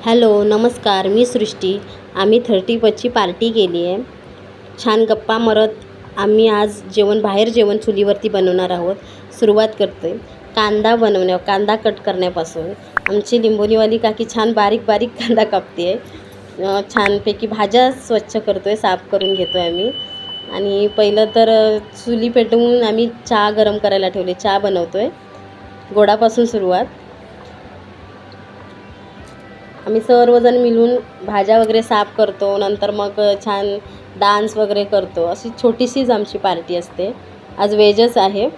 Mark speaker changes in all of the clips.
Speaker 1: Hello नमस्कार, मी सृष्टी. आम्ही 30ची party केली आहे. छान गप्पा मारत आम्ही आज बाहेर जेवण चुलीवरती बनवणार आहोत. सुरुवात करतो आहे कांदा कट करण्यापासून. आमची लिंबोनीवाली काकी छान बारीक बारीक कांदा कापते आहे. छानपैकी भाज्या स्वच्छ करतो आहे, साफ करून घेतो आहे आम्ही. आणि पहिलं तर चुली पेटवून आम्ही चहा गरम करायला ठेवले. चहा बनवतो आहे. गोडापासून सुरुवात. आम्ही सर्वजण मिळून भाज्या वगैरे साफ करतो. नंतर मग छान डान्स वगैरे करतो. अशी छोटीशीच आमची पार्टी असते. आज व्हेजच आहे.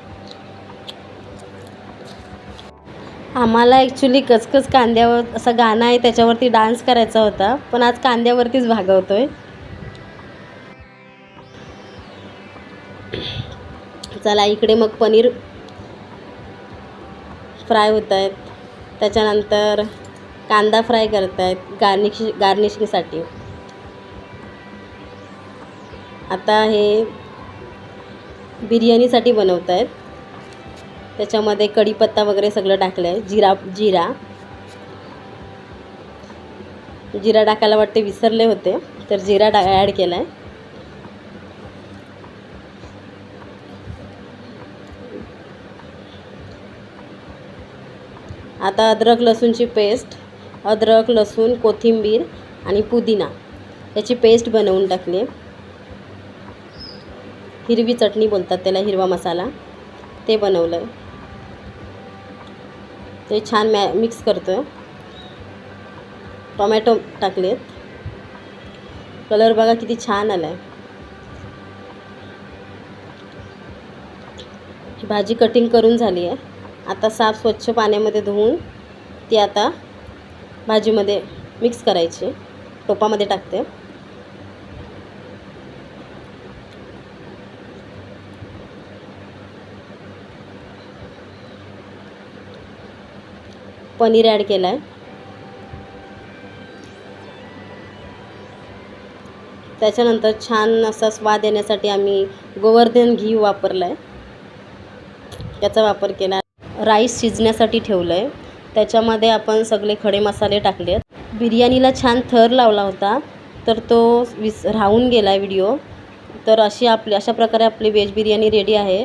Speaker 1: आम्हाला ॲक्च्युली कचकच कांद्यावर असं गाणं आहे, त्याच्यावरती डान्स करायचा होता, पण आज कांद्यावरतीच भागवतोय. चला, इकडे मग पनीर फ्राय होत आहेत. त्याच्यानंतर कांदा फ्राय करत आहेत गार्निशिंगसाठी. आता हे बिर्याणीसाठी बनवत आहेत. त्याच्यामध्ये कढीपत्ता वगैरे सगळं टाकलं आहे. जिरा टाकायला वाटते विसरले होते, तर जिरा ॲड केला आहे. आता अद्रक लसूणची पेस्ट, अद्रक लसूण, कोथिंबीर आणि पुदिना याची पेस्ट बनवून टाकली. हिरवी चटणी बोलतात त्याला, हिरवा मसाला, ते बनवलं आहे. ते छान मिक्स करतो आहे. टोमॅटो टाकलेत. कलर बघा किती छान आला आहे. भाजी कटिंग करून झाली आहे. आता साफ स्वच्छ पाण्यामध्ये धुवून ती आता भाजीमध्ये मिक्स करायची. टोपामध्ये टाकते. पनीर ॲड केलं आहे. त्याच्यानंतर छान असा स्वाद येण्यासाठी आम्ही गोवर्धन घी वापरलं आहे. याचा वापर केला. राईस शिजण्यासाठी ठेवलं आहे. त्याच्यामध्ये आपण सगळे खडे मसाले टाकले आहेत. बिर्याणीला छान थर लावला होता, तर तो राहून गेला आहे व्हिडिओ. तर अशा प्रकारे आपली व्हेज बिर्याणी रेडी आहे.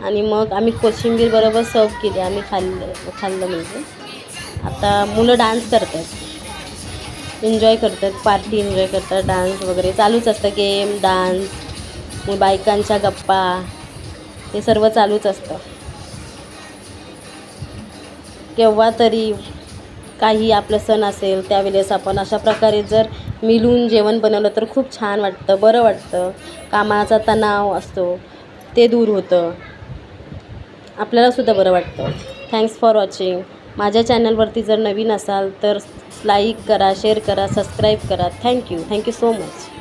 Speaker 1: आणि मग आम्ही कोशिंबीर बरोबर सर्व केली. आम्ही खाल्लं म्हणजे. आता मुलं डान्स करतात, एन्जॉय करतात, पार्टी एन्जॉय करतात. डान्स वगैरे चालूच असतं. गेम, डान्स, बायकांच्या गप्पा, हे सर्व चालूच असतं. केव्हा तरी काही आपलं सण असेल त्यावेळेस आपण अशा प्रकारे जर मिळून जेवण बनवलं तर खूप छान वाटतं, बरं वाटतं. कामाचा तणाव असतो ते दूर होतं. आपल्यालासुद्धा बरं वाटतं. Thanks for watching. माझ्या चॅनलवरती जर नवीन असाल तर लाईक करा, शेअर करा, सबस्क्राईब करा. Thank you so much.